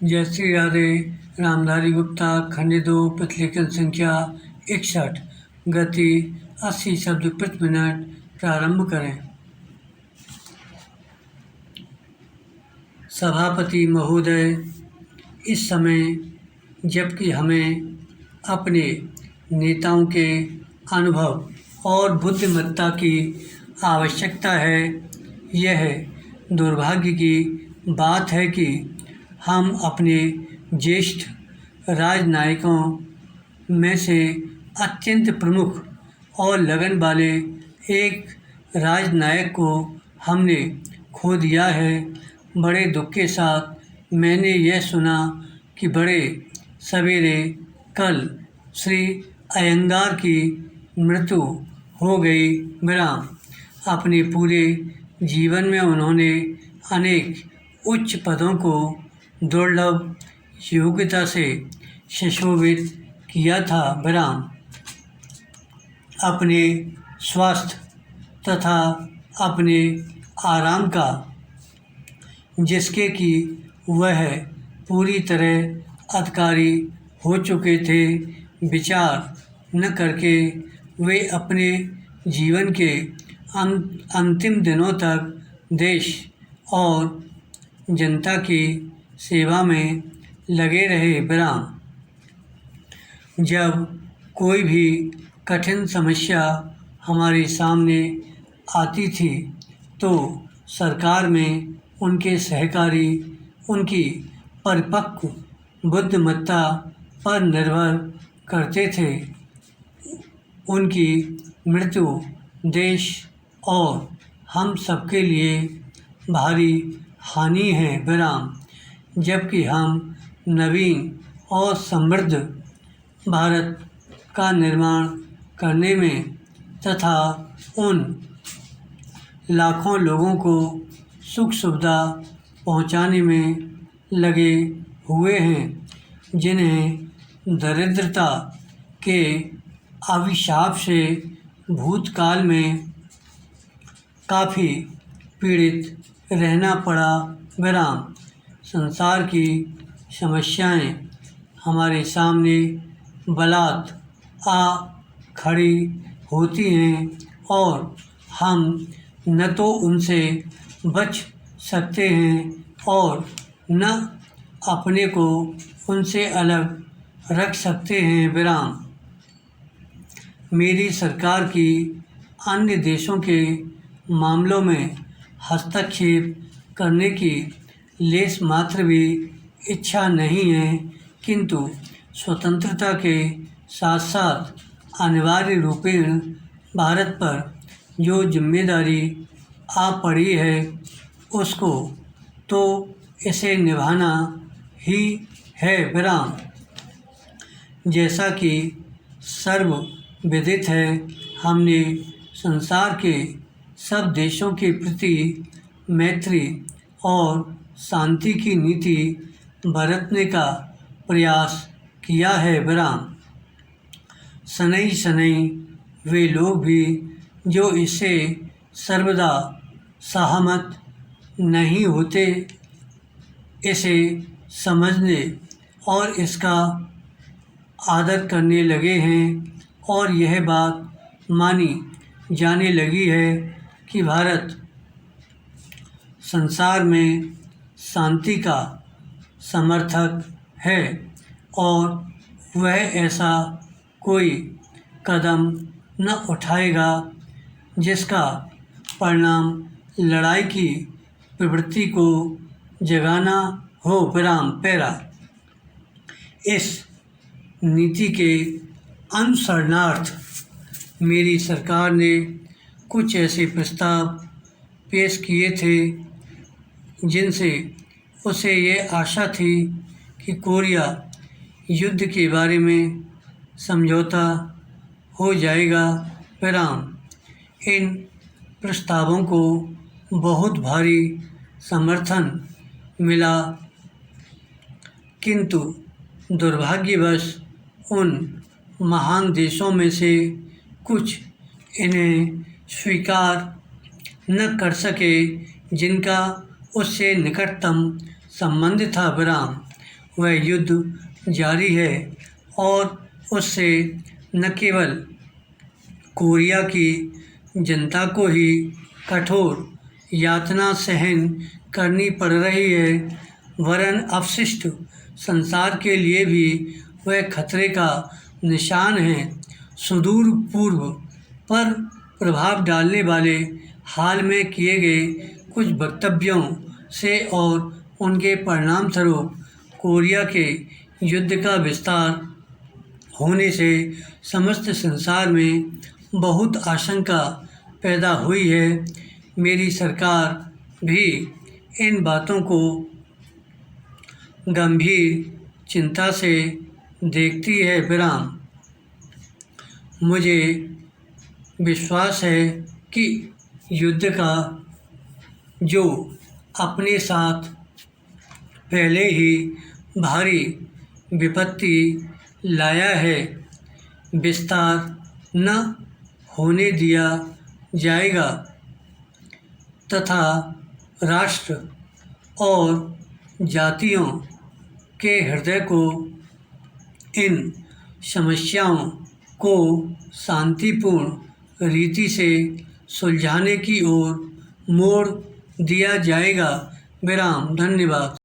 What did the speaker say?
जय श्री राधे। रामधारी गुप्ता, खंड 2, प्रतिलेखन संख्या 61, गति 80 शब्द प्रति मिनट। प्रारंभ करें। सभापति महोदय, इस समय जबकि हमें अपने नेताओं के अनुभव और बुद्धिमत्ता की आवश्यकता है, यह दुर्भाग्य की बात है कि हम अपने ज्येष्ठ राजनयिकों में से अत्यंत प्रमुख और लगन वाले एक राजनयिक को हमने खो दिया है। बड़े दुख के साथ मैंने यह सुना कि बड़े सवेरे कल श्री अयंगार की मृत्यु हो गई। विराम। अपने पूरे जीवन में उन्होंने अनेक उच्च पदों को दुर्लभ योग्यता से सुशोभित किया था। विराम। अपने स्वास्थ्य तथा अपने आराम का, जिसके कि वह पूरी तरह अधिकारी हो चुके थे, विचार न करके वे अपने जीवन के अंतिम दिनों तक देश और जनता की सेवा में लगे रहे। विराम। जब कोई भी कठिन समस्या हमारे सामने आती थी तो सरकार में उनके सहकारी उनकी परिपक्व बुद्धिमत्ता पर निर्भर करते थे। उनकी मृत्यु देश और हम सबके लिए भारी हानि है। विराम। जबकि हम नवीन और समृद्ध भारत का निर्माण करने में तथा उन लाखों लोगों को सुख सुविधा पहुंचाने में लगे हुए हैं, जिन्हें दरिद्रता के अभिशाप से भूतकाल में काफ़ी पीड़ित रहना पड़ा। विराम। संसार की समस्याएं हमारे सामने बलात् आ खड़ी होती हैं और हम न तो उनसे बच सकते हैं और न अपने को उनसे अलग रख सकते हैं। विराम। मेरी सरकार की अन्य देशों के मामलों में हस्तक्षेप करने की लेश मात्र भी इच्छा नहीं है, किंतु स्वतंत्रता के साथ साथ अनिवार्य रूपेण भारत पर जो जिम्मेदारी आ पड़ी है उसको तो इसे निभाना ही है। विराम। जैसा कि सर्वविदित है, हमने संसार के सब देशों के प्रति मैत्री और शांति की नीति बरतने का प्रयास किया है। विराम। शनै शनै वे लोग भी जो इससे सर्वदा सहमत नहीं होते, इसे समझने और इसका आदर करने लगे हैं और यह बात मानी जाने लगी है कि भारत संसार में शांति का समर्थक है और वह ऐसा कोई कदम न उठाएगा जिसका परिणाम लड़ाई की प्रवृत्ति को जगाना हो। विराम। पैरा। इस नीति के अनुसरणार्थ मेरी सरकार ने कुछ ऐसे प्रस्ताव पेश किए थे जिनसे उसे ये आशा थी कि कोरिया युद्ध के बारे में समझौता हो जाएगा। विराम। इन प्रस्तावों को बहुत भारी समर्थन मिला, किंतु दुर्भाग्यवश उन महान देशों में से कुछ इन्हें स्वीकार न कर सके जिनका उससे निकटतम संबंध था। विराम। वह युद्ध जारी है और उससे न केवल कोरिया की जनता को ही कठोर यातना सहन करनी पड़ रही है, वरन अपशिष्ट संसार के लिए भी वह खतरे का निशान है। सुदूर पूर्व पर प्रभाव डालने वाले हाल में किए गए कुछ वक्तव्यों से और उनके परिणामस्वरूप कोरिया के युद्ध का विस्तार होने से समस्त संसार में बहुत आशंका पैदा हुई है। मेरी सरकार भी इन बातों को गंभीर चिंता से देखती है। विराम। मुझे विश्वास है कि युद्ध का जो अपने साथ पहले ही भारी विपत्ति लाया है, विस्तार न होने दिया जाएगा तथा राष्ट्र और जातियों के हृदय को इन समस्याओं को शांतिपूर्ण रीति से सुलझाने की ओर मोड़ दिया जाएगा। विराम। धन्यवाद।